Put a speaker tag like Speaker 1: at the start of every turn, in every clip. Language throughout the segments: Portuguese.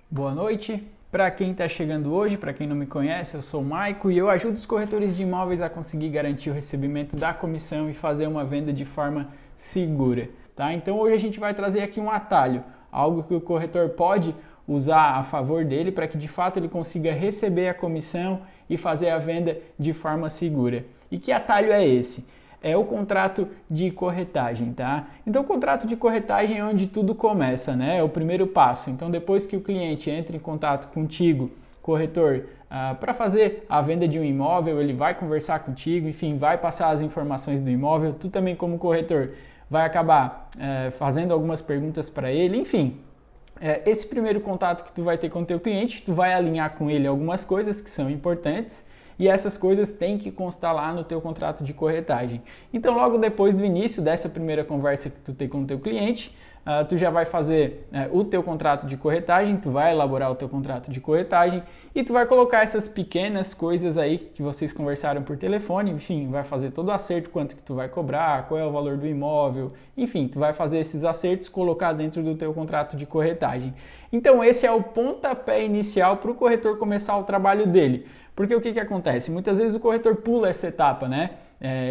Speaker 1: Boa noite. Para quem está chegando hoje, para quem não me conhece, eu sou o Maico e eu ajudo os corretores de imóveis a conseguir garantir o recebimento da comissão e fazer uma venda de forma segura, tá? Então hoje a gente vai trazer aqui um atalho, algo que o corretor pode usar a favor dele para que de fato ele consiga receber a comissão e fazer a venda de forma segura. E que atalho é esse? É o contrato de corretagem, tá? Então, o contrato de corretagem é onde tudo começa, né? É o primeiro passo. Então, depois que o cliente entra em contato contigo, corretor, para fazer a venda de um imóvel, ele vai conversar contigo, enfim, vai passar as informações do imóvel. Tu também, como corretor, vai acabar fazendo algumas perguntas para ele, enfim. Esse primeiro contato que tu vai ter com o teu cliente, tu vai alinhar com ele algumas coisas que são importantes, e essas coisas têm que constar lá no teu contrato de corretagem. Então, logo depois do início dessa primeira conversa que tu tem com o teu cliente, tu já vai fazer o teu contrato de corretagem, tu vai elaborar o teu contrato de corretagem e tu vai colocar essas pequenas coisas aí que vocês conversaram por telefone, enfim, vai fazer todo o acerto, quanto que tu vai cobrar, qual é o valor do imóvel, enfim, tu vai fazer esses acertos, colocar dentro do teu contrato de corretagem. Então, esse é o pontapé inicial para o corretor começar o trabalho dele. Porque o que acontece? Muitas vezes o corretor pula essa etapa, né?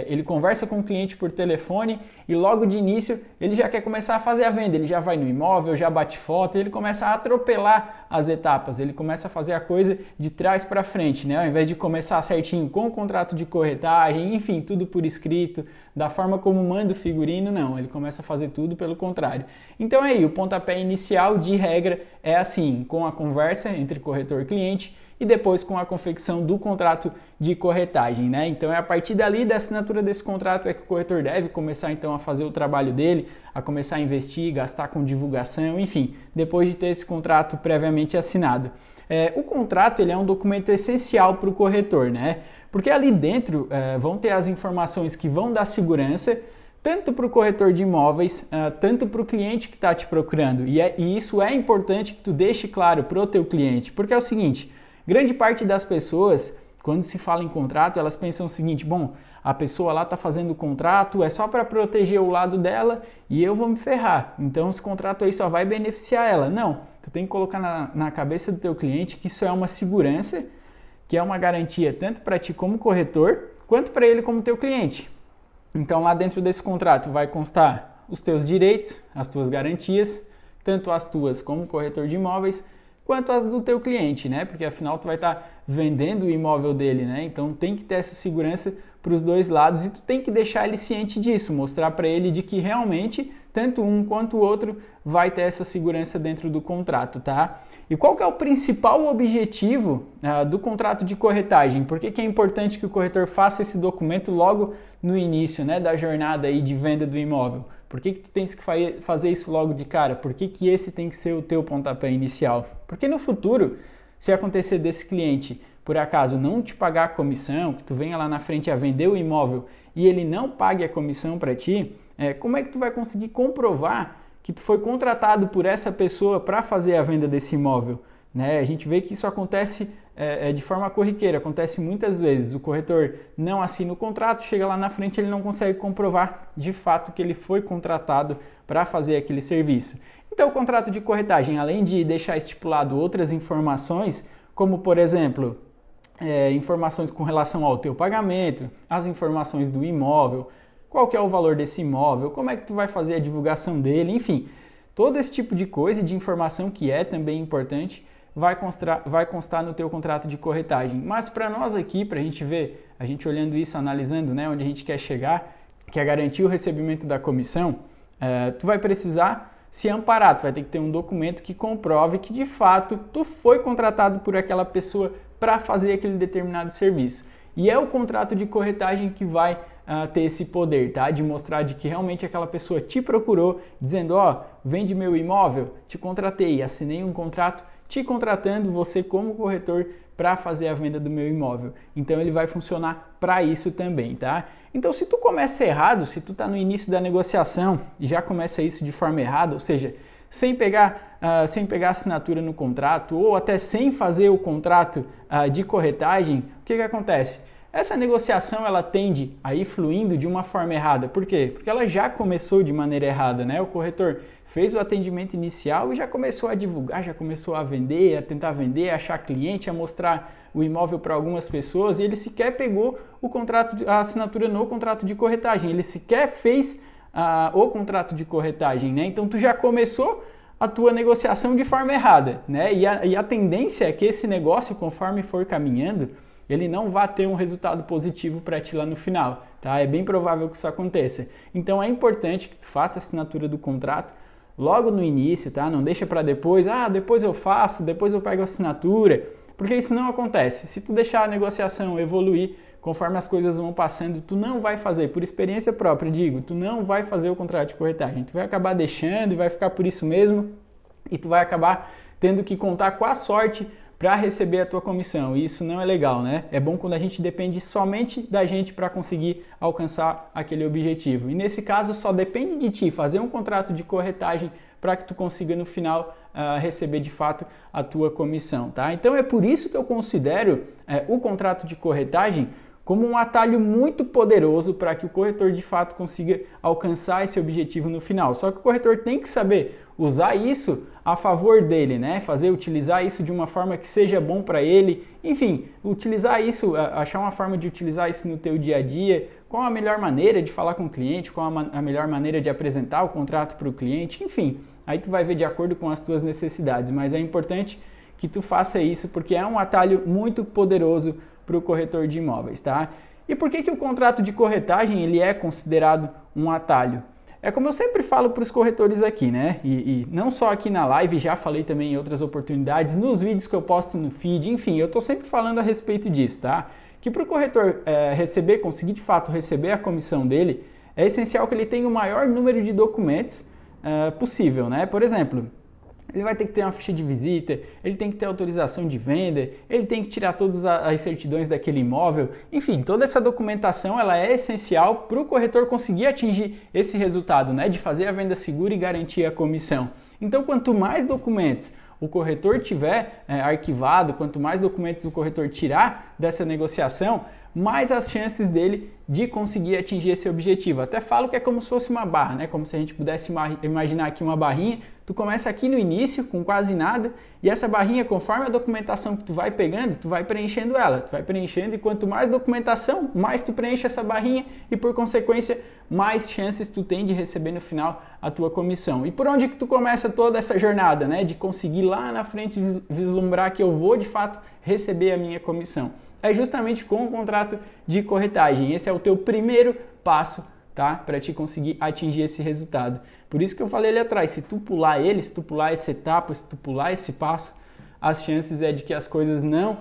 Speaker 1: Ele conversa com o cliente por telefone e logo de início ele já quer começar a fazer a venda. Ele já vai no imóvel, já bate foto, ele começa a atropelar as etapas, ele começa a fazer a coisa de trás para frente, né? Ao invés de começar certinho com o contrato de corretagem, enfim, tudo por escrito, da forma como manda o figurino, não. Ele começa a fazer tudo pelo contrário. Então aí, o pontapé inicial de regra é assim, com a conversa entre corretor e cliente, e depois com a confecção do contrato de corretagem, né? Então é a partir dali da assinatura desse contrato é que o corretor deve começar então a fazer o trabalho dele, a começar a investir, gastar com divulgação, enfim, depois de ter esse contrato previamente assinado. O contrato ele é um documento essencial para o corretor, né? Porque ali dentro vão ter as informações que vão dar segurança tanto para o corretor de imóveis, tanto para o cliente que está te procurando. E isso é importante que tu deixe claro para o teu cliente, porque é o seguinte: grande parte das pessoas, quando se fala em contrato, elas pensam o seguinte: bom, a pessoa lá está fazendo o contrato, é só para proteger o lado dela e eu vou me ferrar. Então esse contrato aí só vai beneficiar ela. Não, tu tem que colocar na cabeça do teu cliente que isso é uma segurança, que é uma garantia tanto para ti como corretor, quanto para ele como teu cliente. Então lá dentro desse contrato vai constar os teus direitos, as tuas garantias, tanto as tuas como corretor de imóveis, quanto as do teu cliente, né? Porque afinal tu vai estar vendendo o imóvel dele, né? Então tem que ter essa segurança para os dois lados e tu tem que deixar ele ciente disso, mostrar para ele de que realmente tanto um quanto o outro vai ter essa segurança dentro do contrato, tá? E qual que é o principal objetivo do contrato de corretagem? Por que é importante que o corretor faça esse documento logo no início, né, da jornada aí de venda do imóvel? Por que tu tens que fazer isso logo de cara? Por que esse tem que ser o teu pontapé inicial? Porque no futuro, se acontecer desse cliente, por acaso, não te pagar a comissão, que tu venha lá na frente a vender o imóvel e ele não pague a comissão para ti, como é que tu vai conseguir comprovar que tu foi contratado por essa pessoa para fazer a venda desse imóvel? Né? A gente vê que isso acontece de forma corriqueira, acontece muitas vezes. O corretor não assina o contrato, chega lá na frente ele não consegue comprovar de fato que ele foi contratado para fazer aquele serviço. Então o contrato de corretagem, além de deixar estipulado outras informações, como por exemplo, informações com relação ao teu pagamento, as informações do imóvel, qual que é o valor desse imóvel, como é que tu vai fazer a divulgação dele, enfim, todo esse tipo de coisa e de informação que é também importante, vai constar no teu contrato de corretagem. Mas para nós aqui, para a gente ver, a gente olhando isso, analisando, né, onde a gente quer chegar, que é garantir o recebimento da comissão, tu vai precisar se amparar, tu vai ter que ter um documento que comprove que de fato tu foi contratado por aquela pessoa para fazer aquele determinado serviço. E é o contrato de corretagem que vai ter esse poder, tá? De mostrar de que realmente aquela pessoa te procurou, dizendo, vende meu imóvel, te contratei, assinei um contrato te contratando você como corretor para fazer a venda do meu imóvel. Então ele vai funcionar para isso também, tá? Então se tu começa errado, se tu está no início da negociação e já começa isso de forma errada, ou seja, sem pegar assinatura no contrato ou até sem fazer o contrato de corretagem, o que acontece? essa negociação ela tende a ir fluindo de uma forma errada. Por quê? Porque ela já começou de maneira errada, né? O corretor fez o atendimento inicial e já começou a divulgar, já começou a vender, a tentar vender, a achar cliente, a mostrar o imóvel para algumas pessoas, e ele sequer pegou o contrato, a assinatura no contrato de corretagem, ele sequer fez o contrato de corretagem, né? Então tu já começou a tua negociação de forma errada, né? E a tendência é que esse negócio, conforme for caminhando, ele não vai ter um resultado positivo para ti lá no final, tá? É bem provável que isso aconteça. Então é importante que tu faça a assinatura do contrato logo no início, tá? Não deixa para depois, depois eu faço, depois eu pego a assinatura, porque isso não acontece. Se tu deixar a negociação evoluir conforme as coisas vão passando, tu não vai fazer, por experiência própria, digo, tu não vai fazer o contrato de corretagem, tu vai acabar deixando e vai ficar por isso mesmo, e tu vai acabar tendo que contar com a sorte para receber a tua comissão, e isso não é legal, né? É bom quando a gente depende somente da gente para conseguir alcançar aquele objetivo. E nesse caso só depende de ti fazer um contrato de corretagem para que tu consiga no final receber de fato a tua comissão, tá? Então é por isso que eu considero o contrato de corretagem como um atalho muito poderoso para que o corretor de fato consiga alcançar esse objetivo no final. Só que o corretor tem que saber usar isso a favor dele, né? Utilizar isso de uma forma que seja bom para ele, enfim, utilizar isso, achar uma forma de utilizar isso no teu dia a dia, qual a melhor maneira de falar com o cliente, qual a melhor maneira de apresentar o contrato para o cliente, enfim, aí tu vai ver de acordo com as tuas necessidades, mas é importante que tu faça isso porque é um atalho muito poderoso para o corretor de imóveis, tá? E por que o contrato de corretagem ele é considerado um atalho? É como eu sempre falo para os corretores aqui, né? E não só aqui na live, já falei também em outras oportunidades, nos vídeos que eu posto no feed, enfim, eu estou sempre falando a respeito disso, tá? Que para o corretor conseguir de fato receber a comissão dele, é essencial que ele tenha o maior número de documentos possível, né? Por exemplo, ele vai ter que ter uma ficha de visita, ele tem que ter autorização de venda, ele tem que tirar todas as certidões daquele imóvel. Enfim, toda essa documentação ela é essencial para o corretor conseguir atingir esse resultado, né, de fazer a venda segura e garantir a comissão. Então, quanto mais documentos o corretor tiver arquivado, quanto mais documentos o corretor tirar dessa negociação, mais as chances dele de conseguir atingir esse objetivo. Até falo que é como se fosse uma barra, né? Como se a gente pudesse imaginar aqui uma barrinha. Tu começa aqui no início com quase nada e essa barrinha, conforme a documentação que tu vai pegando, tu vai preenchendo ela. Tu vai preenchendo e quanto mais documentação, mais tu preenche essa barrinha e por consequência, mais chances tu tem de receber no final a tua comissão. E por onde que tu começa toda essa jornada, né? De conseguir lá na frente vislumbrar que eu vou de fato receber a minha comissão. É justamente com o contrato de corretagem. Esse é o teu primeiro passo, tá? Para te conseguir atingir esse resultado. Por isso que eu falei ali atrás, se tu pular essa etapa, se tu pular esse passo, as chances é de que as coisas não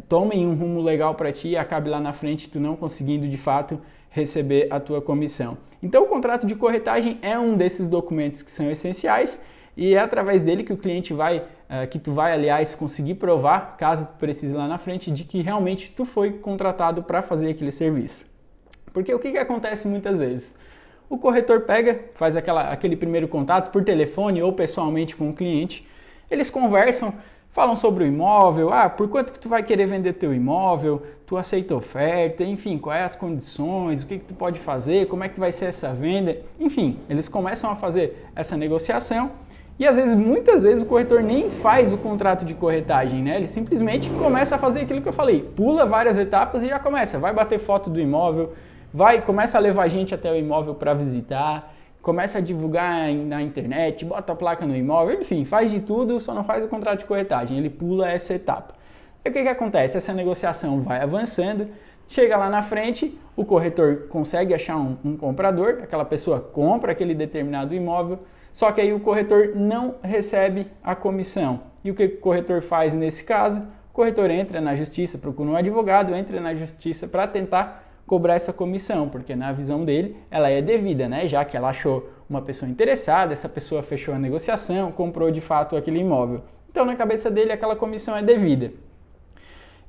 Speaker 1: tomem um rumo legal para ti e acabe lá na frente tu não conseguindo de fato receber a tua comissão. Então o contrato de corretagem é um desses documentos que são essenciais e é através dele que o cliente que tu vai, aliás, conseguir provar, caso tu precise lá na frente, de que realmente tu foi contratado para fazer aquele serviço. Porque o que acontece muitas vezes? O corretor faz aquele primeiro contato por telefone ou pessoalmente com o cliente, eles conversam, falam sobre o imóvel, por quanto que tu vai querer vender teu imóvel, tu aceita oferta, enfim, quais as condições, o que tu pode fazer, como é que vai ser essa venda, enfim, eles começam a fazer essa negociação. E às vezes, muitas vezes, o corretor nem faz o contrato de corretagem, né? Ele simplesmente começa a fazer aquilo que eu falei, pula várias etapas e já começa, vai bater foto do imóvel, começa a levar gente até o imóvel para visitar, começa a divulgar na internet, bota a placa no imóvel, enfim, faz de tudo, só não faz o contrato de corretagem, ele pula essa etapa. E o que acontece? Essa negociação vai avançando, chega lá na frente, o corretor consegue achar um comprador, aquela pessoa compra aquele determinado imóvel, só que aí o corretor não recebe a comissão. E o que o corretor faz nesse caso? O corretor entra na justiça, procura um advogado, entra na justiça para tentar cobrar essa comissão, porque na visão dele ela é devida, né? Já que ela achou uma pessoa interessada, essa pessoa fechou a negociação, comprou de fato aquele imóvel. Então na cabeça dele aquela comissão é devida.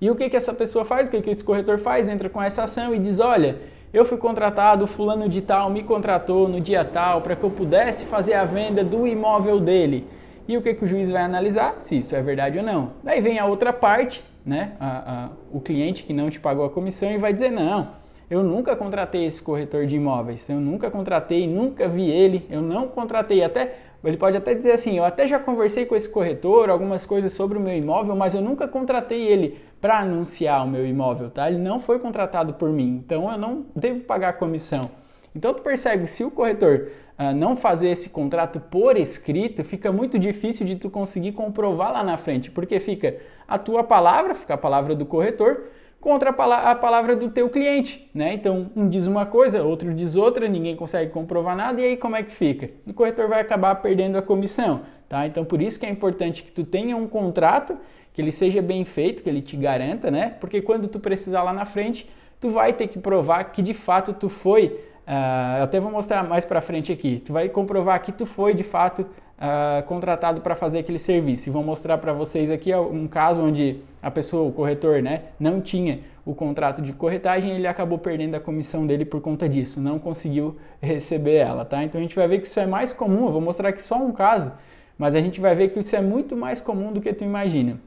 Speaker 1: E o que essa pessoa faz? O que esse corretor faz? Entra com essa ação e diz, olha, eu fui contratado, fulano de tal me contratou no dia tal para que eu pudesse fazer a venda do imóvel dele. E o que o juiz vai analisar? Se isso é verdade ou não. Daí vem a outra parte, né? O cliente que não te pagou a comissão e vai dizer, não, eu nunca contratei esse corretor de imóveis, eu nunca contratei, nunca vi ele, eu não contratei. Ele pode até dizer assim, eu até já conversei com esse corretor, algumas coisas sobre o meu imóvel, mas eu nunca contratei ele para anunciar o meu imóvel, tá? Ele não foi contratado por mim, então eu não devo pagar a comissão. Então tu percebe que se o corretor não fazer esse contrato por escrito, fica muito difícil de tu conseguir comprovar lá na frente, porque fica a tua palavra, fica a palavra do corretor, contra a palavra do teu cliente, né? Então, um diz uma coisa, outro diz outra, ninguém consegue comprovar nada, e aí como é que fica? O corretor vai acabar perdendo a comissão, tá? Então, por isso que é importante que tu tenha um contrato, que ele seja bem feito, que ele te garanta, né? Porque quando tu precisar lá na frente, tu vai ter que provar que de fato tu foi, eu até vou mostrar mais pra frente aqui, tu vai comprovar que tu foi de fato contratado para fazer aquele serviço. E vou mostrar para vocês aqui um caso onde a pessoa, o corretor, né, não tinha o contrato de corretagem e ele acabou perdendo a comissão dele por conta disso, não conseguiu receber ela, tá? Então a gente vai ver que isso é mais comum, eu vou mostrar aqui só um caso, mas a gente vai ver que isso é muito mais comum do que tu imagina.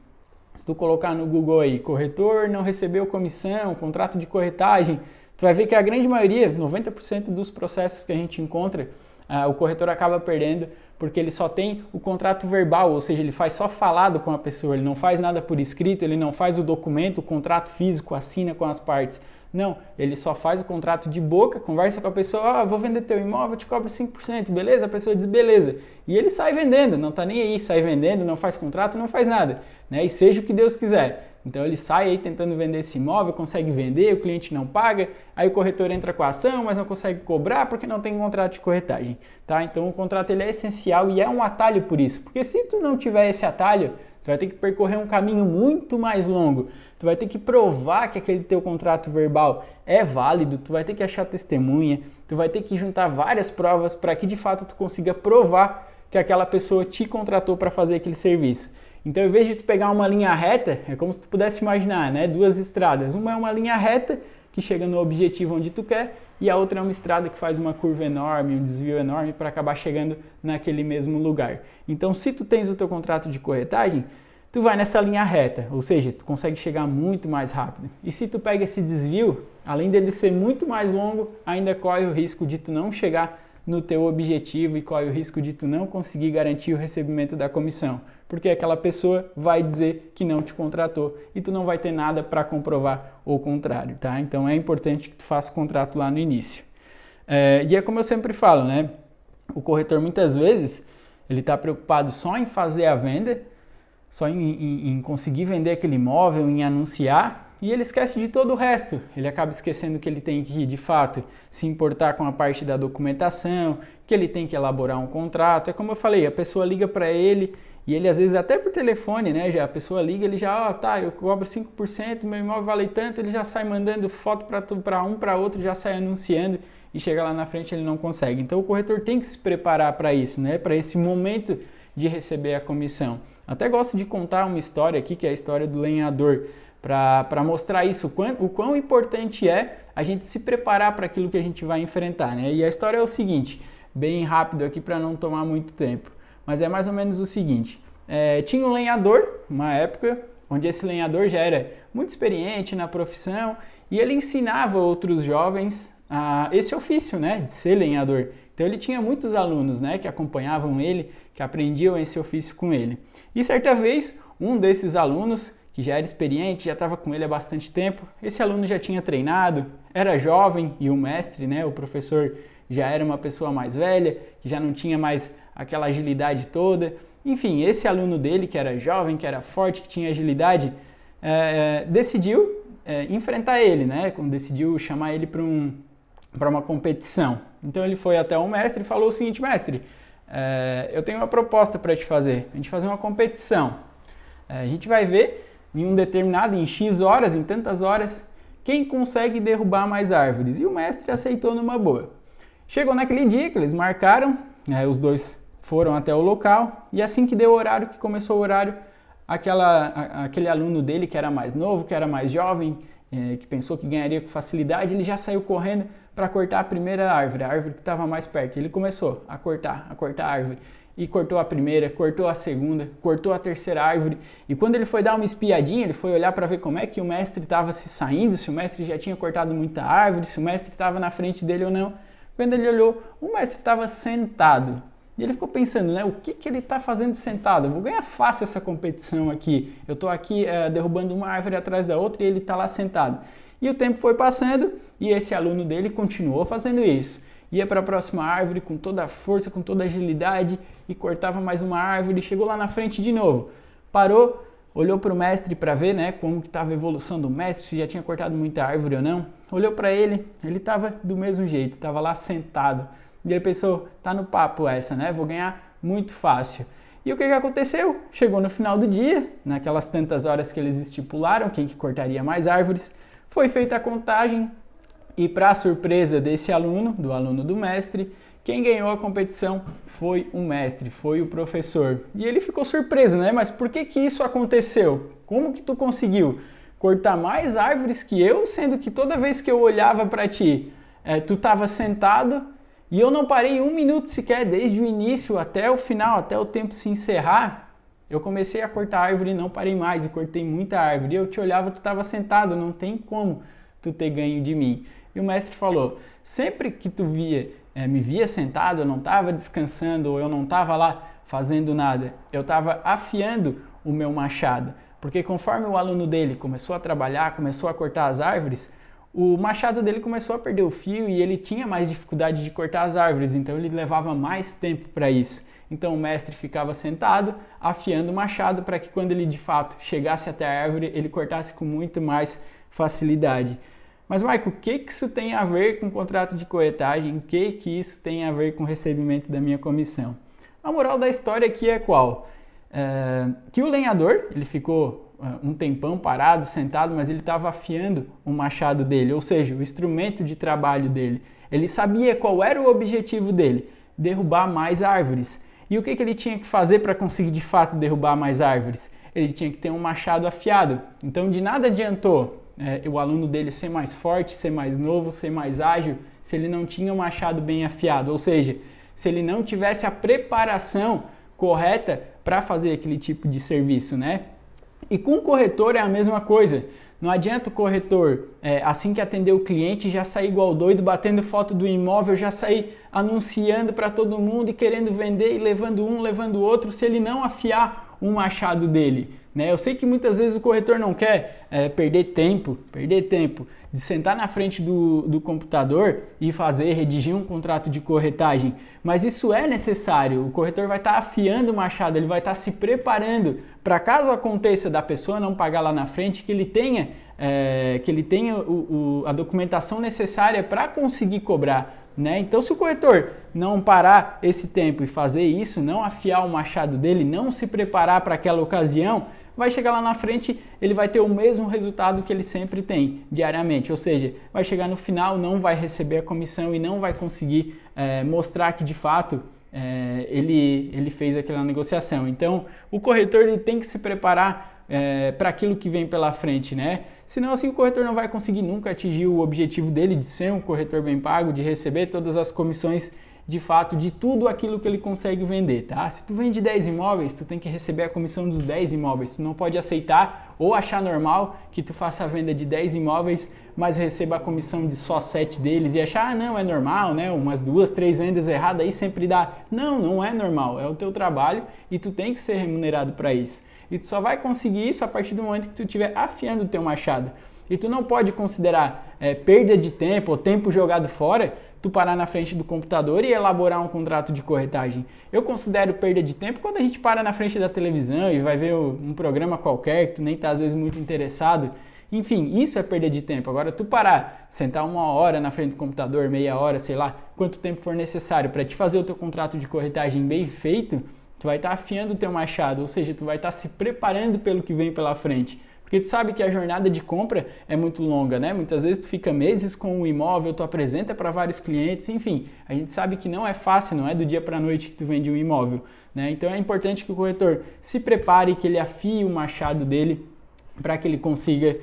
Speaker 1: Se tu colocar no Google aí, corretor não recebeu comissão, contrato de corretagem, tu vai ver que a grande maioria, 90% dos processos que a gente encontra, o corretor acaba perdendo porque ele só tem o contrato verbal, ou seja, ele faz só falado com a pessoa, ele não faz nada por escrito, ele não faz o documento, o contrato físico, assina com as partes. Não, ele só faz o contrato de boca, conversa com a pessoa, vou vender teu imóvel, eu te cobro 5%, beleza? A pessoa diz, beleza. E ele sai vendendo, não tá nem aí, sai vendendo, não faz contrato, não faz nada, né? E seja o que Deus quiser. Então ele sai aí tentando vender esse imóvel, consegue vender, o cliente não paga, aí o corretor entra com a ação, mas não consegue cobrar porque não tem contrato de corretagem, tá? Então o contrato ele é essencial e é um atalho por isso, porque se tu não tiver esse atalho, tu vai ter que percorrer um caminho muito mais longo, tu vai ter que provar que aquele teu contrato verbal é válido, tu vai ter que achar testemunha, tu vai ter que juntar várias provas para que de fato tu consiga provar que aquela pessoa te contratou para fazer aquele serviço. Então, em vez de tu pegar uma linha reta, é como se tu pudesse imaginar, né? Duas estradas. Uma é uma linha reta que chega no objetivo onde tu quer e a outra é uma estrada que faz uma curva enorme, um desvio enorme para acabar chegando naquele mesmo lugar. Então, se tu tens o teu contrato de corretagem, tu vai nessa linha reta, ou seja, tu consegue chegar muito mais rápido. E se tu pega esse desvio, além dele ser muito mais longo, ainda corre o risco de tu não chegar no teu objetivo e corre o risco de tu não conseguir garantir o recebimento da comissão, porque aquela pessoa vai dizer que não te contratou e tu não vai ter nada para comprovar o contrário, tá? Então é importante que tu faça o contrato lá no início. E é como eu sempre falo, né? O corretor muitas vezes ele está preocupado só em fazer a venda, só em conseguir vender aquele imóvel, em anunciar, e ele esquece de todo o resto. Ele acaba esquecendo que ele tem que, de fato, se importar com a parte da documentação, que ele tem que elaborar um contrato. É como eu falei, a pessoa liga para ele e ele, às vezes, até por telefone, né? Já a pessoa liga, ele já, tá, eu cobro 5%, meu imóvel vale tanto, ele já sai mandando foto para um, para outro, já sai anunciando e chega lá na frente ele não consegue. Então, o corretor tem que se preparar para isso, né? Para esse momento de receber a comissão. Até gosto de contar uma história aqui, que é a história do lenhador, para mostrar isso, o quão importante é a gente se preparar para aquilo que a gente vai enfrentar, né? E a história é o seguinte, bem rápido aqui para não tomar muito tempo, mas é mais ou menos o seguinte, tinha um lenhador, uma época, onde esse lenhador já era muito experiente na profissão e ele ensinava outros jovens esse ofício, né, de ser lenhador. Então ele tinha muitos alunos, né, que acompanhavam ele, que aprendiam esse ofício com ele. E certa vez, um desses alunos, que já era experiente, já estava com ele há bastante tempo, esse aluno já tinha treinado, era jovem e o mestre, né, o professor, já era uma pessoa mais velha, que já não tinha mais aquela agilidade toda. Enfim, esse aluno dele, que era jovem, que era forte, que tinha agilidade, decidiu enfrentar ele, né, decidiu chamar ele para uma competição. Então ele foi até o mestre e falou o seguinte, mestre, eu tenho uma proposta para te fazer, a gente fazer uma competição. A gente vai ver em X horas, em tantas horas, quem consegue derrubar mais árvores. E o mestre aceitou numa boa. Chegou naquele dia que eles marcaram, os dois foram até o local, e assim que deu o horário, que começou o horário, aquele aluno dele que era mais novo, que era mais jovem, que pensou que ganharia com facilidade, ele já saiu correndo para cortar a primeira árvore, a árvore que estava mais perto. Ele começou a cortar a árvore. e cortou a primeira, cortou a segunda, cortou a terceira árvore. E quando ele foi dar uma espiadinha, ele foi olhar para ver como é que o mestre estava se saindo, se o mestre já tinha cortado muita árvore, se o mestre estava na frente dele ou não. Quando ele olhou, o mestre estava sentado. E ele ficou pensando, né, o que ele está fazendo sentado? Eu vou ganhar fácil essa competição aqui. Eu estou aqui derrubando uma árvore atrás da outra e ele está lá sentado. E o tempo foi passando e esse aluno dele continuou fazendo isso. Ia para a próxima árvore com toda a força, com toda a agilidade e cortava mais uma árvore, chegou lá na frente de novo. Parou, olhou para o mestre para ver, né, como que estava a evolução do mestre, se já tinha cortado muita árvore ou não. Olhou para ele estava do mesmo jeito, estava lá sentado. E ele pensou, tá no papo essa, né? Vou ganhar muito fácil. E o que aconteceu? Chegou no final do dia, naquelas tantas horas que eles estipularam, quem que cortaria mais árvores, foi feita a contagem e para surpresa desse aluno, do aluno do mestre, quem ganhou a competição foi o mestre, foi o professor. E ele ficou surpreso, né? Mas por que isso aconteceu? Como que tu conseguiu cortar mais árvores que eu, sendo que toda vez que eu olhava para ti, tu estava sentado e eu não parei um minuto sequer, desde o início até o final, até o tempo se encerrar, eu comecei a cortar árvore e não parei mais, e cortei muita árvore. E eu te olhava, tu estava sentado, não tem como tu ter ganho de mim. E o mestre falou, sempre que tu me via sentado, eu não estava descansando, ou eu não estava lá fazendo nada, eu estava afiando o meu machado. Porque conforme o aluno dele começou a trabalhar, começou a cortar as árvores, o machado dele começou a perder o fio e ele tinha mais dificuldade de cortar as árvores, então ele levava mais tempo para isso. Então o mestre ficava sentado, afiando o machado para que quando ele de fato chegasse até a árvore, ele cortasse com muito mais facilidade. Mas, Maico, o que isso tem a ver com o contrato de corretagem? O que isso tem a ver com o recebimento da minha comissão? A moral da história aqui é qual? Que o lenhador, ele ficou um tempão parado, sentado, mas ele estava afiando o machado dele, ou seja, o instrumento de trabalho dele. Ele sabia qual era o objetivo dele, derrubar mais árvores. E o que ele tinha que fazer para conseguir de fato derrubar mais árvores? Ele tinha que ter um machado afiado. Então de nada adiantou o aluno dele ser mais forte, ser mais novo, ser mais ágil, se ele não tinha um machado bem afiado, ou seja, se ele não tivesse a preparação correta para fazer aquele tipo de serviço, né? E com o corretor é a mesma coisa. Não adianta o corretor, assim que atender o cliente, já sair igual doido, batendo foto do imóvel, já sair anunciando para todo mundo e querendo vender e levando um, levando o outro, se ele não afiar o machado dele. Né? Eu sei que muitas vezes o corretor não quer perder tempo de sentar na frente do computador e redigir um contrato de corretagem, mas isso é necessário. O corretor vai estar afiando o machado, ele vai estar se preparando para caso aconteça da pessoa não pagar lá na frente, que ele tenha a documentação necessária para conseguir cobrar. Né? Então, se o corretor não parar esse tempo e fazer isso, não afiar o machado dele, não se preparar para aquela ocasião, vai chegar lá na frente, ele vai ter o mesmo resultado que ele sempre tem diariamente, ou seja, vai chegar no final, não vai receber a comissão e não vai conseguir mostrar que de fato ele fez aquela negociação. Então, o corretor ele tem que se preparar para aquilo que vem pela frente, né? Senão assim o corretor não vai conseguir nunca atingir o objetivo dele de ser um corretor bem pago, de receber todas as comissões de fato de tudo aquilo que ele consegue vender, tá? Se tu vende 10 imóveis, tu tem que receber a comissão dos 10 imóveis. Tu não pode aceitar ou achar normal que tu faça a venda de 10 imóveis, mas receba a comissão de só 7 deles e achar, não, é normal, né? Umas 2, 3 vendas erradas aí sempre dá. Não, não é normal, é o teu trabalho e tu tem que ser remunerado para isso. E tu só vai conseguir isso a partir do momento que tu estiver afiando o teu machado. E tu não pode considerar perda de tempo ou tempo jogado fora, tu parar na frente do computador e elaborar um contrato de corretagem. Eu considero perda de tempo quando a gente para na frente da televisão e vai ver um programa qualquer que tu nem tá às vezes muito interessado. Enfim, isso é perda de tempo. Agora tu parar, sentar 1 hora na frente do computador, meia hora, sei lá, quanto tempo for necessário para te fazer o teu contrato de corretagem bem feito, tu vai estar afiando o teu machado, ou seja, tu vai estar se preparando pelo que vem pela frente. Porque tu sabe que a jornada de compra é muito longa, né? Muitas vezes tu fica meses com o imóvel, tu apresenta para vários clientes, enfim. A gente sabe que não é fácil, não é do dia para a noite que tu vende um imóvel, né? Então é importante que o corretor se prepare, que ele afie o machado dele para que ele consiga,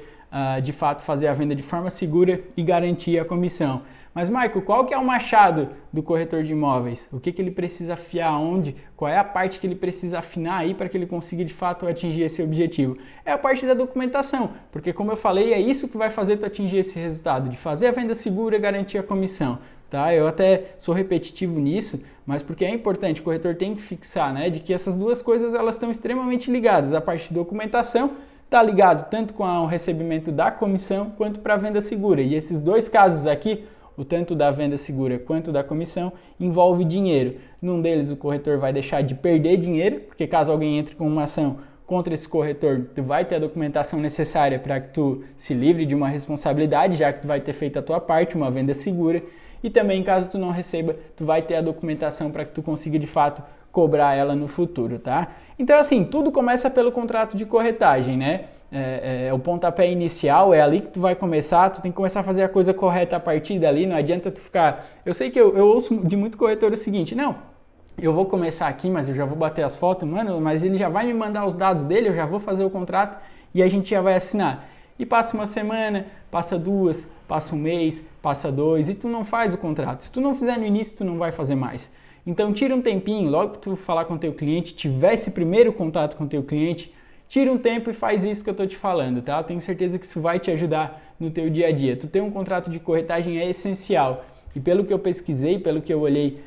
Speaker 1: de fato, fazer a venda de forma segura e garantir a comissão. Mas, Maico, qual que é o machado do corretor de imóveis? O que ele precisa afiar onde? Qual é a parte que ele precisa afinar aí para que ele consiga de fato atingir esse objetivo? É a parte da documentação, porque como eu falei, é isso que vai fazer tu atingir esse resultado, de fazer a venda segura e garantir a comissão. Tá? Eu até sou repetitivo nisso, mas porque é importante, o corretor tem que fixar, né, de que essas duas coisas elas estão extremamente ligadas. A parte de documentação está ligado tanto com o recebimento da comissão quanto para a venda segura. E esses dois casos aqui, o tanto da venda segura quanto da comissão, envolve dinheiro. Num deles o corretor vai deixar de perder dinheiro, porque caso alguém entre com uma ação contra esse corretor, tu vai ter a documentação necessária para que tu se livre de uma responsabilidade, já que tu vai ter feito a tua parte, uma venda segura. E também, caso tu não receba, tu vai ter a documentação para que tu consiga de fato cobrar ela no futuro, tá? Então, assim, tudo começa pelo contrato de corretagem, né? O pontapé inicial, é ali que tu vai começar, tu tem que começar a fazer a coisa correta a partir dali, não adianta tu ficar... Eu sei que eu ouço de muito corretor o seguinte, não, eu vou começar aqui, mas eu já vou bater as fotos, mano, mas ele já vai me mandar os dados dele, eu já vou fazer o contrato e a gente já vai assinar. E passa uma semana, passa duas, passa um mês, passa dois e tu não faz o contrato. Se tu não fizer no início, tu não vai fazer mais. Então tira um tempinho, logo que tu falar com o teu cliente, tiver esse primeiro contato com o teu cliente, tira um tempo e faz isso que eu tô te falando, tá? Eu tenho certeza que isso vai te ajudar no teu dia a dia. Tu ter um contrato de corretagem é essencial. E pelo que eu pesquisei, pelo que eu olhei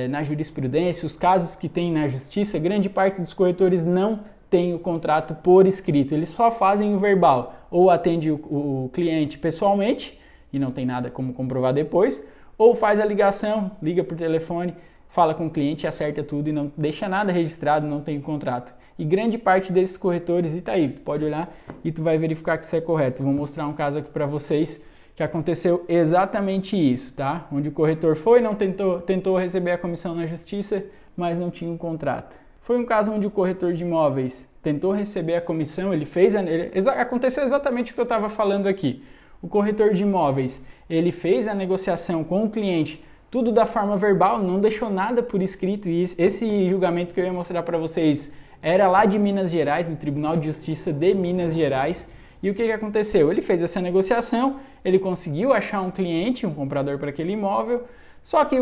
Speaker 1: na jurisprudência, os casos que tem na justiça, grande parte dos corretores não tem o contrato por escrito, eles só fazem o verbal, ou atende o cliente pessoalmente, e não tem nada como comprovar depois, ou faz a ligação, liga por telefone, fala com o cliente, acerta tudo e não deixa nada registrado, não tem o contrato. E grande parte desses corretores, e tá aí, tu pode olhar e tu vai verificar que isso é correto. Vou mostrar um caso aqui para vocês que aconteceu exatamente isso, tá? Onde o corretor foi, não tentou receber a comissão na justiça, mas não tinha um contrato. Foi um caso onde o corretor de imóveis tentou receber a comissão, aconteceu exatamente o que eu estava falando aqui. O corretor de imóveis, ele fez a negociação com o cliente, tudo da forma verbal, não deixou nada por escrito, e esse julgamento que eu ia mostrar para vocês era lá de Minas Gerais, do Tribunal de Justiça de Minas Gerais. E o que aconteceu? Ele fez essa negociação, ele conseguiu achar um cliente, um comprador para aquele imóvel, só que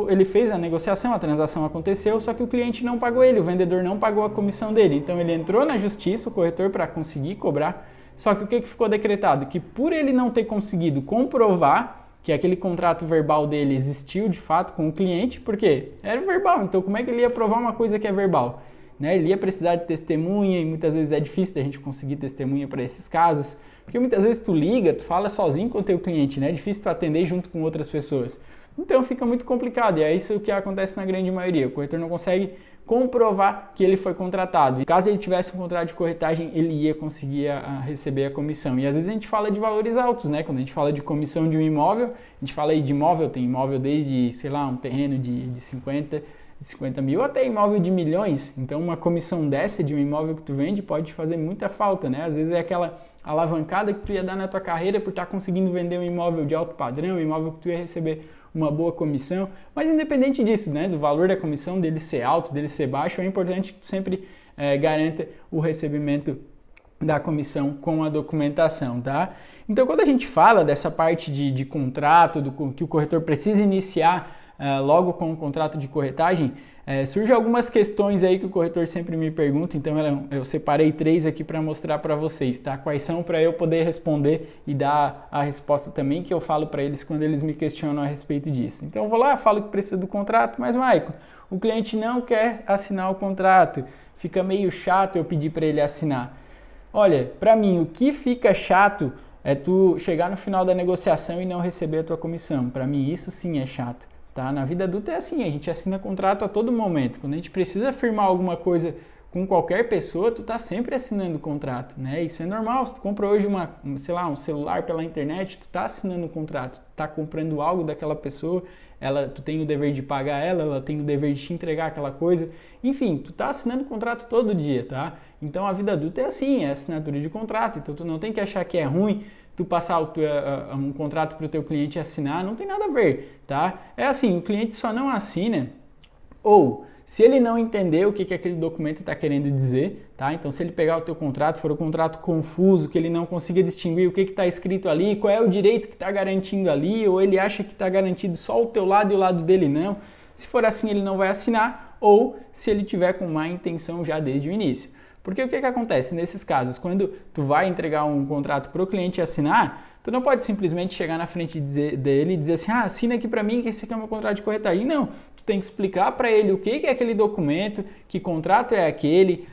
Speaker 1: ele fez a negociação, a transação aconteceu, só que o cliente não pagou ele, o vendedor não pagou a comissão dele. Então ele entrou na justiça, o corretor, para conseguir cobrar, só que o que ficou decretado? Que por ele não ter conseguido comprovar que aquele contrato verbal dele existiu de fato com o cliente, porque era verbal, então como é que ele ia provar uma coisa que é verbal? Né? Ele ia precisar de testemunha, e muitas vezes é difícil a gente conseguir testemunha para esses casos, porque muitas vezes tu liga, tu fala sozinho com o teu cliente, né? É difícil tu atender junto com outras pessoas. Então fica muito complicado, e é isso que acontece na grande maioria. O corretor não consegue comprovar que ele foi contratado. E caso ele tivesse um contrato de corretagem, ele ia conseguir receber a comissão. E às vezes a gente fala de valores altos, né? Quando a gente fala de comissão de um imóvel, a gente fala aí de imóvel, tem imóvel desde, sei lá, um terreno de 50 mil até imóvel de milhões. Então uma comissão dessa de um imóvel que tu vende pode fazer muita falta, né? Às vezes é aquela alavancada que tu ia dar na tua carreira por estar conseguindo vender um imóvel de alto padrão, um imóvel que tu ia receber uma boa comissão, mas independente disso, né, do valor da comissão, dele ser alto, dele ser baixo, é importante que tu sempre garanta o recebimento da comissão com a documentação, tá? Então, quando a gente fala dessa parte de contrato, que o corretor precisa iniciar logo com o contrato de corretagem, surgem algumas questões aí que o corretor sempre me pergunta, então eu separei 3 aqui para mostrar para vocês, tá? Quais são para eu poder responder e dar a resposta também que eu falo para eles quando eles me questionam a respeito disso. Então eu vou lá, falo que precisa do contrato, mas Maico, o cliente não quer assinar o contrato, fica meio chato eu pedir para ele assinar. Olha, para mim o que fica chato é tu chegar no final da negociação e não receber a tua comissão. Para mim isso sim é chato. Tá? Na vida adulta é assim, a gente assina contrato a todo momento. Quando a gente precisa firmar alguma coisa com qualquer pessoa, tu tá sempre assinando contrato, né? Isso é normal. Se tu compra hoje um celular pela internet, tu tá assinando um contrato, tu tá comprando algo daquela pessoa, tu tem o dever de pagar ela tem o dever de te entregar aquela coisa. Enfim, tu tá assinando contrato todo dia, tá? Então a vida adulta é assim, é assinatura de contrato. Então tu não tem que achar que é ruim tu passar um contrato para o teu cliente assinar, não tem nada a ver, tá? É assim, o cliente só não assina, ou Se ele não entender o que aquele documento está querendo dizer, tá? Então, se ele pegar o teu contrato, for um contrato confuso, que ele não consiga distinguir o que está escrito ali, qual é o direito que está garantindo ali, ou ele acha que está garantido só o teu lado e o lado dele não, se for assim, ele não vai assinar, ou se ele tiver com má intenção já desde o início. Porque o que acontece nesses casos? Quando tu vai entregar um contrato para o cliente assinar, tu não pode simplesmente chegar na frente dele e dizer assim, assina aqui para mim que esse aqui é o meu contrato de corretagem. Não, tu tem que explicar para ele o que é aquele documento, que contrato é aquele,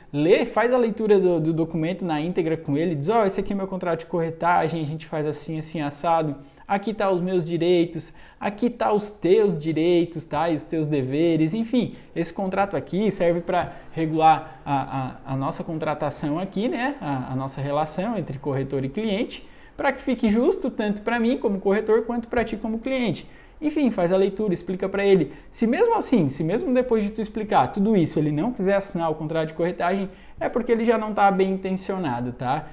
Speaker 1: faz a leitura do documento na íntegra com ele, diz, esse aqui é meu contrato de corretagem, a gente faz assim, assim, assado, aqui tá os meus direitos, aqui tá os teus direitos, tá? E os teus deveres, enfim, esse contrato aqui serve para regular a nossa contratação aqui, né? A nossa relação entre corretor e cliente, para que fique justo tanto para mim como corretor quanto para ti como cliente. Enfim, faz a leitura, explica para ele. Se mesmo assim, se mesmo depois de tu explicar tudo isso, ele não quiser assinar o contrato de corretagem, é porque ele já não está bem intencionado, tá?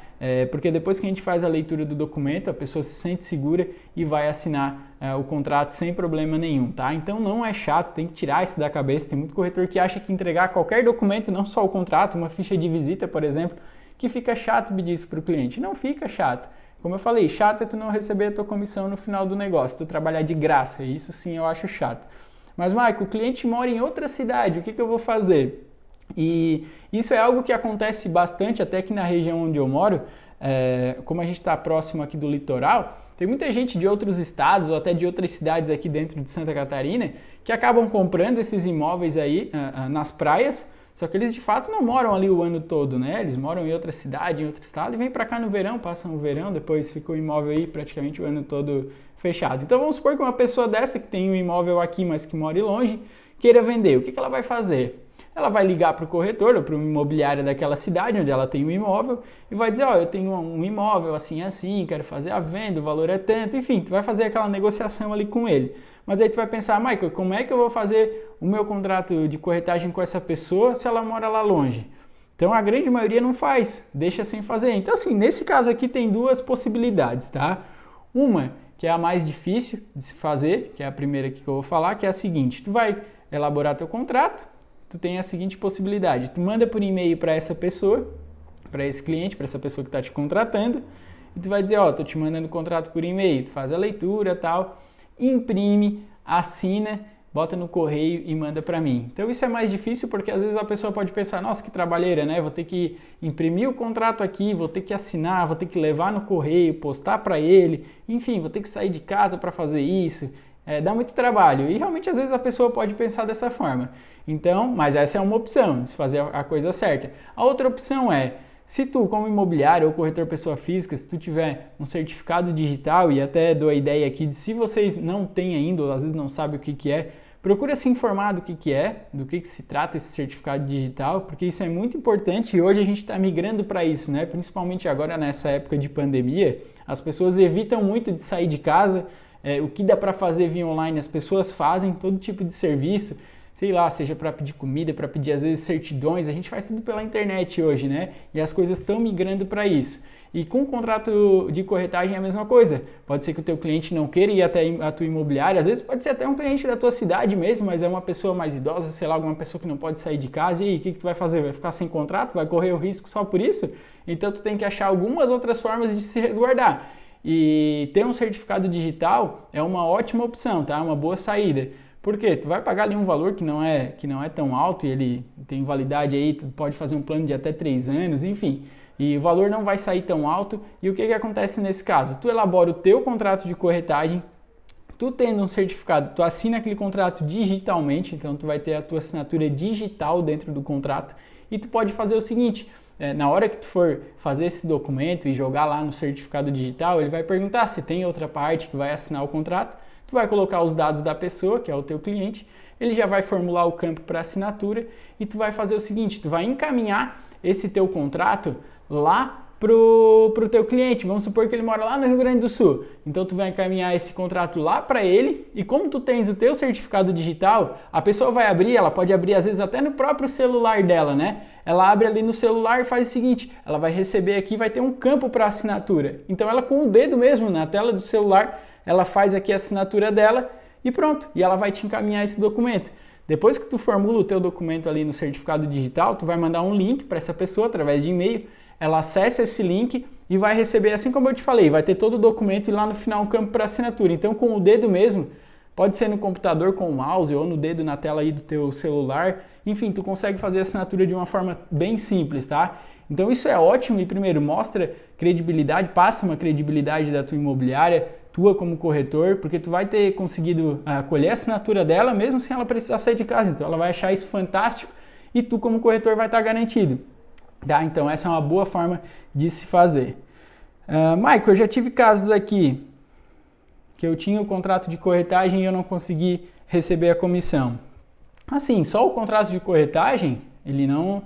Speaker 1: Porque depois que a gente faz a leitura do documento, a pessoa se sente segura e vai assinar o contrato sem problema nenhum, tá? Então não é chato, tem que tirar isso da cabeça. Tem muito corretor que acha que entregar qualquer documento, não só o contrato, uma ficha de visita, por exemplo, que fica chato pedir isso para o cliente. Não fica chato. Como eu falei, chato é tu não receber a tua comissão no final do negócio, tu trabalhar de graça, isso sim eu acho chato. Mas, Maico, o cliente mora em outra cidade, o que eu vou fazer? E isso é algo que acontece bastante, até aqui na região onde eu moro, como a gente está próximo aqui do litoral, tem muita gente de outros estados ou até de outras cidades aqui dentro de Santa Catarina que acabam comprando esses imóveis aí nas praias. Só que eles de fato não moram ali o ano todo, né? Eles moram em outra cidade, em outro estado e vêm para cá no verão, passam o verão, depois fica o imóvel aí praticamente o ano todo fechado. Então vamos supor que uma pessoa dessa que tem um imóvel aqui, mas que mora longe, queira vender. O que ela vai fazer? Ela vai ligar para o corretor ou para uma imobiliária daquela cidade onde ela tem um imóvel e vai dizer, eu tenho um imóvel assim, quero fazer a venda, o valor é tanto, enfim, tu vai fazer aquela negociação ali com ele. Mas aí tu vai pensar, Michael, como é que eu vou fazer o meu contrato de corretagem com essa pessoa se ela mora lá longe? Então a grande maioria não faz, deixa sem fazer. Então assim, nesse caso aqui tem duas possibilidades, tá? Uma, que é a mais difícil de se fazer, que é a primeira aqui que eu vou falar, que é a seguinte, tu vai elaborar teu contrato, tu tem a seguinte possibilidade, tu manda por e-mail para essa pessoa, para esse cliente, para essa pessoa que está te contratando, e tu vai dizer, tô te mandando o contrato por e-mail, tu faz a leitura e tal, imprime, assina, bota no correio e manda para mim. Então isso é mais difícil porque às vezes a pessoa pode pensar, nossa, que trabalheira, né? Vou ter que imprimir o contrato aqui, vou ter que assinar, vou ter que levar no correio, postar para ele, enfim, vou ter que sair de casa para fazer isso. Dá muito trabalho e realmente às vezes a pessoa pode pensar dessa forma. Então, mas essa é uma opção de se fazer a coisa certa. A outra opção é, se tu, como imobiliário ou corretor pessoa física, se tu tiver um certificado digital, e até dou a ideia aqui de se vocês não têm ainda, ou às vezes não sabem o que é, procura se informar do que é, do que se trata esse certificado digital, porque isso é muito importante e hoje a gente está migrando para isso, né? Principalmente agora nessa época de pandemia, as pessoas evitam muito de sair de casa, o que dá para fazer via online as pessoas fazem, todo tipo de serviço, sei lá, seja para pedir comida, para pedir às vezes certidões, a gente faz tudo pela internet hoje, né? E as coisas estão migrando para isso. E com o contrato de corretagem é a mesma coisa. Pode ser que o teu cliente não queira ir até a tua imobiliária, às vezes pode ser até um cliente da tua cidade mesmo, mas é uma pessoa mais idosa, sei lá, alguma pessoa que não pode sair de casa, e aí, o que tu vai fazer? Vai ficar sem contrato? Vai correr o risco só por isso? Então tu tem que achar algumas outras formas de se resguardar. E ter um certificado digital é uma ótima opção, tá? Uma boa saída. Por quê? Tu vai pagar ali um valor que não é tão alto e ele tem validade aí, tu pode fazer um plano de até 3 anos, enfim. E o valor não vai sair tão alto. E o que acontece nesse caso? Tu elabora o teu contrato de corretagem, tu tendo um certificado, tu assina aquele contrato digitalmente, então tu vai ter a tua assinatura digital dentro do contrato e tu pode fazer o seguinte, na hora que tu for fazer esse documento e jogar lá no certificado digital, ele vai perguntar se tem outra parte que vai assinar o contrato, tu vai colocar os dados da pessoa, que é o teu cliente, ele já vai formular o campo para assinatura e tu vai fazer o seguinte, tu vai encaminhar esse teu contrato lá pro teu cliente. Vamos supor que ele mora lá no Rio Grande do Sul. Então tu vai encaminhar esse contrato lá para ele e como tu tens o teu certificado digital, a pessoa vai abrir, ela pode abrir às vezes até no próprio celular dela, né? Ela abre ali no celular e faz o seguinte, ela vai receber aqui, vai ter um campo para assinatura. Então ela com o dedo mesmo na tela do celular, ela faz aqui a assinatura dela e pronto. E ela vai te encaminhar esse documento. Depois que tu formula o teu documento ali no certificado digital, tu vai mandar um link para essa pessoa através de e-mail, ela acessa esse link e vai receber, assim como eu te falei, vai ter todo o documento e lá no final um campo para assinatura. Então com o dedo mesmo, pode ser no computador com o mouse ou no dedo na tela aí do teu celular, enfim, tu consegue fazer a assinatura de uma forma bem simples, tá? Então isso é ótimo e primeiro mostra credibilidade, passa uma credibilidade da tua imobiliária, tua como corretor, porque tu vai ter conseguido colher a assinatura dela mesmo sem ela precisar sair de casa, então ela vai achar isso fantástico e tu como corretor vai estar garantido, tá? Então essa é uma boa forma de se fazer. Michael, eu já tive casos aqui que eu tinha o contrato de corretagem e eu não consegui receber a comissão. Assim, só o contrato de corretagem, ele não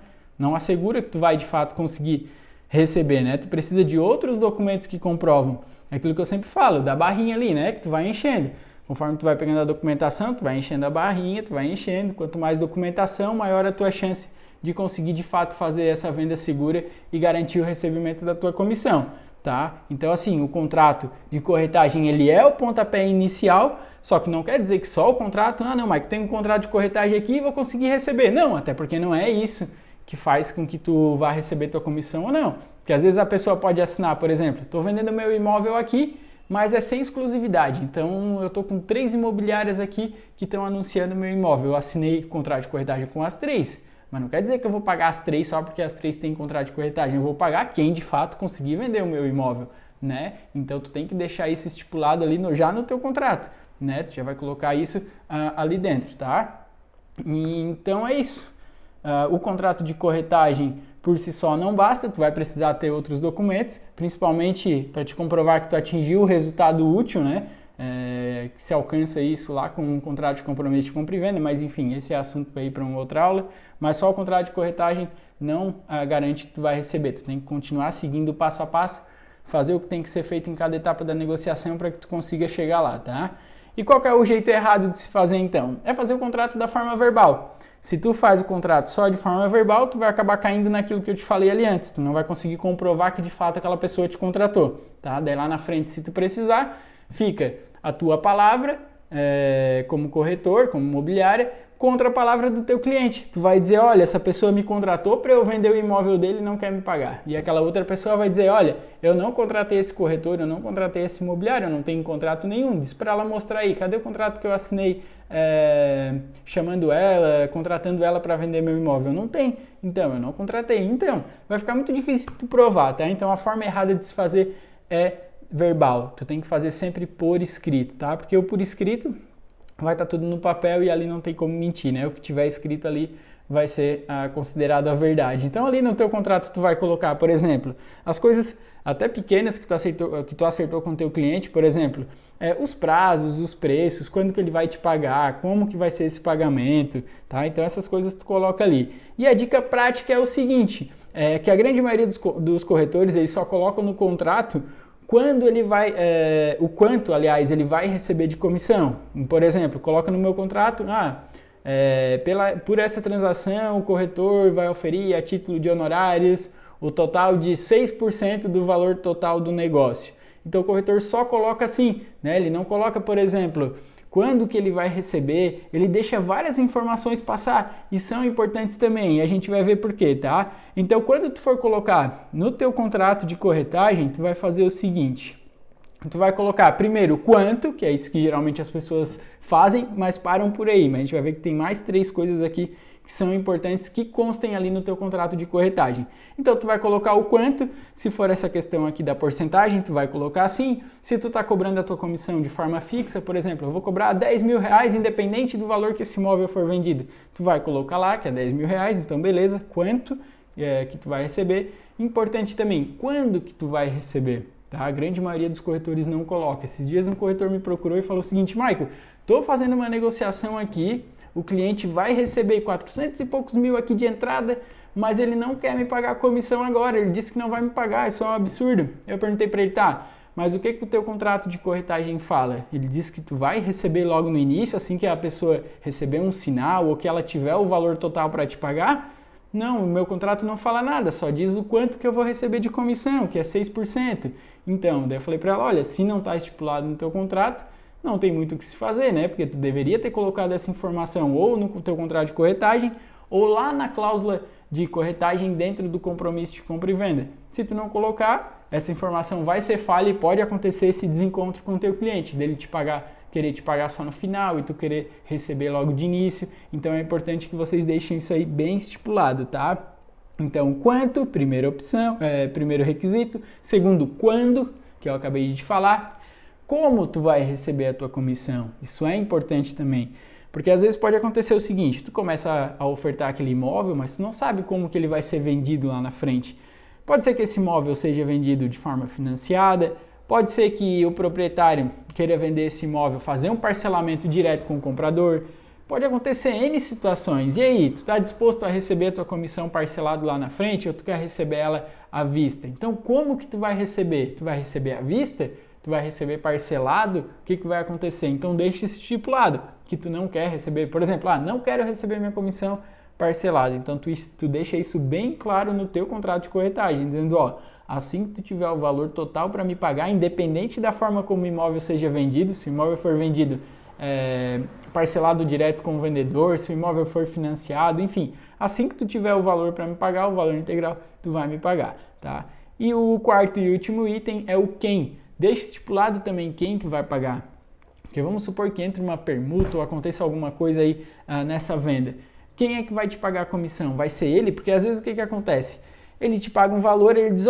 Speaker 1: assegura que tu vai de fato conseguir receber, né? Tu precisa de outros documentos que comprovam. É aquilo que eu sempre falo, da barrinha ali, né? Que tu vai enchendo. Conforme tu vai pegando a documentação, tu vai enchendo a barrinha, tu vai enchendo. Quanto mais documentação, maior a tua chance de conseguir de fato fazer essa venda segura e garantir o recebimento da tua comissão, tá? Então assim, o contrato de corretagem, ele é o pontapé inicial, só que não quer dizer que só o contrato, não, Mike, tem um contrato de corretagem aqui e vou conseguir receber. Não, até porque não é isso que faz com que tu vá receber tua comissão ou não. Porque às vezes a pessoa pode assinar, por exemplo, estou vendendo meu imóvel aqui, mas é sem exclusividade. Então eu estou com 3 imobiliárias aqui que estão anunciando meu imóvel. Eu assinei contrato de corretagem com as 3, mas não quer dizer que eu vou pagar as 3 só porque as 3 têm contrato de corretagem. Eu vou pagar quem de fato conseguir vender o meu imóvel, né? Então tu tem que deixar isso estipulado ali já no teu contrato, né? Tu já vai colocar isso ali dentro, tá? Então é isso. O contrato de corretagem por si só não basta, tu vai precisar ter outros documentos, principalmente para te comprovar que tu atingiu o resultado útil, né? Que se alcança isso lá com um contrato de compromisso de compra e venda, mas enfim, esse é assunto aí para uma outra aula, mas só o contrato de corretagem não garante que tu vai receber, tu tem que continuar seguindo o passo a passo, fazer o que tem que ser feito em cada etapa da negociação para que tu consiga chegar lá, tá? E qual que é o jeito errado de se fazer então? É fazer o contrato da forma verbal. Se tu faz o contrato só de forma verbal, tu vai acabar caindo naquilo que eu te falei ali antes. Tu não vai conseguir comprovar que de fato aquela pessoa te contratou, tá? Daí lá na frente, se tu precisar, fica a tua palavra como corretor, como imobiliária, contra a palavra do teu cliente. Tu vai dizer, olha, essa pessoa me contratou para eu vender o imóvel dele e não quer me pagar. E aquela outra pessoa vai dizer, olha, eu não contratei esse corretor, eu não contratei esse imobiliário, eu não tenho contrato nenhum. Diz para ela mostrar aí, cadê o contrato que eu assinei chamando ela, contratando ela para vender meu imóvel? Não tem. Então, eu não contratei. Então, vai ficar muito difícil de tu provar, tá? Então, a forma errada de se fazer é verbal. Tu tem que fazer sempre por escrito, tá? Porque o por escrito vai estar tudo no papel e ali não tem como mentir, né? O que tiver escrito ali vai ser considerado a verdade. Então ali no teu contrato tu vai colocar, por exemplo, as coisas até pequenas que tu acertou com o teu cliente, por exemplo, os prazos, os preços, quando que ele vai te pagar, como que vai ser esse pagamento, tá? Então essas coisas tu coloca ali. E a dica prática é o seguinte, que a grande maioria dos corretores eles só colocam no contrato quando ele vai, o quanto, aliás, ele vai receber de comissão. Por exemplo, coloca no meu contrato, por essa transação o corretor vai oferir a título de honorários o total de 6% do valor total do negócio. Então o corretor só coloca assim, né? Ele não coloca, por exemplo, quando que ele vai receber, ele deixa várias informações passar e são importantes também, e a gente vai ver por quê, tá? Então, quando tu for colocar no teu contrato de corretagem, tu vai fazer o seguinte, tu vai colocar primeiro quanto, que é isso que geralmente as pessoas fazem, mas param por aí, mas a gente vai ver que tem mais 3 coisas aqui que são importantes, que constem ali no teu contrato de corretagem. Então, tu vai colocar o quanto, se for essa questão aqui da porcentagem, tu vai colocar assim, se tu tá cobrando a tua comissão de forma fixa, por exemplo, eu vou cobrar 10 mil reais independente do valor que esse imóvel for vendido. Tu vai colocar lá que é 10 mil reais, então beleza, quanto que tu vai receber. Importante também, quando que tu vai receber, tá? A grande maioria dos corretores não coloca. Esses dias um corretor me procurou e falou o seguinte, Michael, tô fazendo uma negociação aqui, o cliente vai receber 400 e poucos mil aqui de entrada, mas ele não quer me pagar a comissão agora, ele disse que não vai me pagar, isso é um absurdo. Eu perguntei para ele, tá, mas o que o teu contrato de corretagem fala? Ele disse que tu vai receber logo no início, assim que a pessoa receber um sinal ou que ela tiver o valor total para te pagar? Não, o meu contrato não fala nada, só diz o quanto que eu vou receber de comissão, que é 6%. Então, daí eu falei para ela, olha, se não está estipulado no teu contrato, não tem muito o que se fazer, né? Porque tu deveria ter colocado essa informação ou no teu contrato de corretagem ou lá na cláusula de corretagem dentro do compromisso de compra e venda. Se tu não colocar, essa informação vai ser falha e pode acontecer esse desencontro com o teu cliente, dele querer te pagar só no final e tu querer receber logo de início. Então é importante que vocês deixem isso aí bem estipulado, tá? Então, quanto, primeira opção, primeiro requisito. Segundo, quando, que eu acabei de falar. Como tu vai receber a tua comissão? Isso é importante também. Porque às vezes pode acontecer o seguinte, tu começa a ofertar aquele imóvel, mas tu não sabe como que ele vai ser vendido lá na frente. Pode ser que esse imóvel seja vendido de forma financiada, pode ser que o proprietário queira vender esse imóvel, fazer um parcelamento direto com o comprador. Pode acontecer N situações. E aí, tu está disposto a receber a tua comissão parcelado lá na frente ou tu quer receber ela à vista? Então, como que tu vai receber? Tu vai receber à vista? Tu vai receber parcelado? O que vai acontecer? Então, deixa isso estipulado, que tu não quer receber. Por exemplo, não quero receber minha comissão parcelada. Então, tu deixa isso bem claro no teu contrato de corretagem, dizendo, assim que tu tiver o valor total para me pagar, independente da forma como o imóvel seja vendido, se o imóvel for vendido parcelado direto com o vendedor, se o imóvel for financiado, enfim, assim que tu tiver o valor para me pagar, o valor integral, tu vai me pagar, tá? E o quarto e último item é o quem. Deixa estipulado também quem que vai pagar. Porque vamos supor que entre uma permuta ou aconteça alguma coisa aí nessa venda. Quem é que vai te pagar a comissão? Vai ser ele? Porque às vezes o que acontece? Ele te paga um valor e ele diz,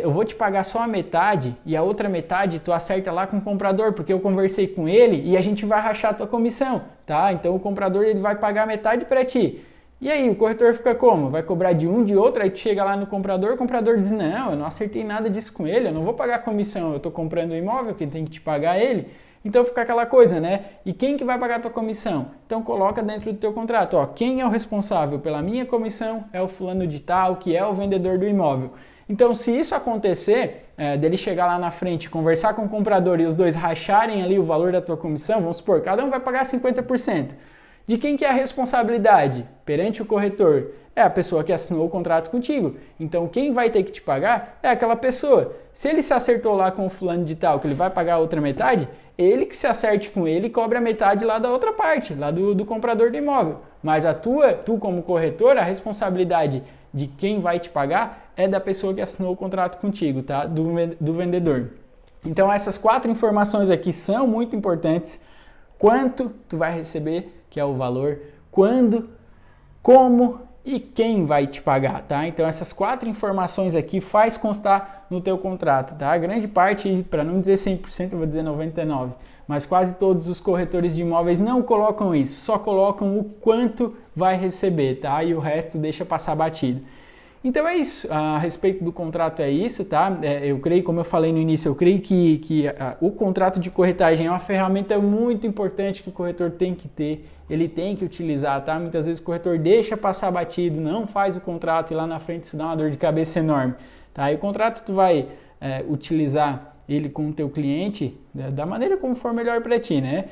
Speaker 1: eu vou te pagar só a metade e a outra metade tu acerta lá com o comprador, porque eu conversei com ele e a gente vai rachar a tua comissão, tá? Então o comprador ele vai pagar metade para ti. E aí, o corretor fica como? Vai cobrar de um, de outro, aí tu chega lá no comprador, o comprador diz, não, eu não acertei nada disso com ele, eu não vou pagar comissão, eu estou comprando o imóvel, quem tem que te pagar é ele. Então fica aquela coisa, né? E quem que vai pagar a tua comissão? Então coloca dentro do teu contrato, quem é o responsável pela minha comissão é o fulano de tal, que é o vendedor do imóvel. Então se isso acontecer, dele chegar lá na frente, conversar com o comprador e os dois racharem ali o valor da tua comissão, vamos supor, cada um vai pagar 50%. De quem que é a responsabilidade perante o corretor? É a pessoa que assinou o contrato contigo. Então quem vai ter que te pagar é aquela pessoa. Se ele se acertou lá com o fulano de tal que ele vai pagar a outra metade, ele que se acerte com ele e cobra a metade lá da outra parte, lá do comprador do imóvel. Mas tu como corretor, a responsabilidade de quem vai te pagar é da pessoa que assinou o contrato contigo, tá? Do vendedor. Então essas 4 informações aqui são muito importantes. Quanto tu vai receber, que é o valor, quando, como e quem vai te pagar, tá? Então essas 4 informações aqui faz constar no teu contrato, tá? A grande parte, para não dizer 100%, eu vou dizer 99%, mas quase todos os corretores de imóveis não colocam isso, só colocam o quanto vai receber, tá? E o resto deixa passar batido. Então é isso, a respeito do contrato é isso, tá? Eu creio, como eu falei no início, eu creio que o contrato de corretagem é uma ferramenta muito importante que o corretor tem que ter, ele tem que utilizar, tá? Muitas vezes o corretor deixa passar batido, não faz o contrato e lá na frente isso dá uma dor de cabeça enorme, tá? E o contrato tu vai utilizar ele com o teu cliente da maneira como for melhor para ti, né?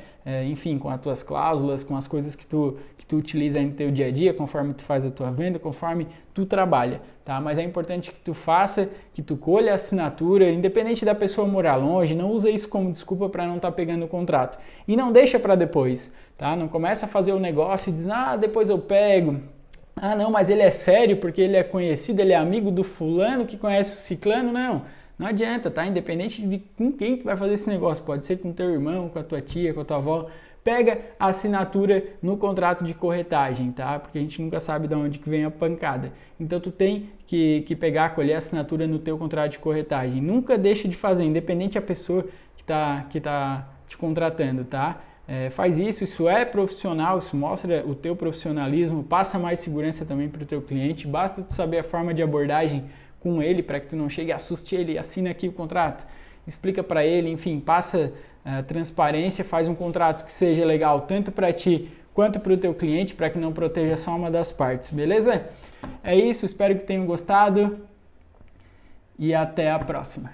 Speaker 1: Enfim, com as tuas cláusulas, com as coisas que tu utiliza aí no teu dia a dia, conforme tu faz a tua venda, conforme tu trabalha, tá? Mas é importante que tu faça, que tu colha a assinatura, independente da pessoa morar longe, não usa isso como desculpa para não estar pegando o contrato. E não deixa para depois, tá? Não começa a fazer o negócio e diz, depois eu pego. Não, mas ele é sério porque ele é conhecido, ele é amigo do fulano que conhece o ciclano, não adianta, tá? Independente de com quem tu vai fazer esse negócio, pode ser com teu irmão, com a tua tia, com a tua avó, pega a assinatura no contrato de corretagem, tá? Porque a gente nunca sabe de onde que vem a pancada. Então tu tem que colher a assinatura no teu contrato de corretagem. Nunca deixa de fazer, independente da pessoa que tá te contratando, tá? Faz isso é profissional, isso mostra o teu profissionalismo, passa mais segurança também para o teu cliente, basta tu saber a forma de abordagem com ele, para que tu não chegue, assuste ele, assina aqui o contrato, explica para ele, enfim, passa transparência, faz um contrato que seja legal tanto para ti quanto para o teu cliente, para que não proteja só uma das partes, beleza? É isso, espero que tenham gostado e até a próxima.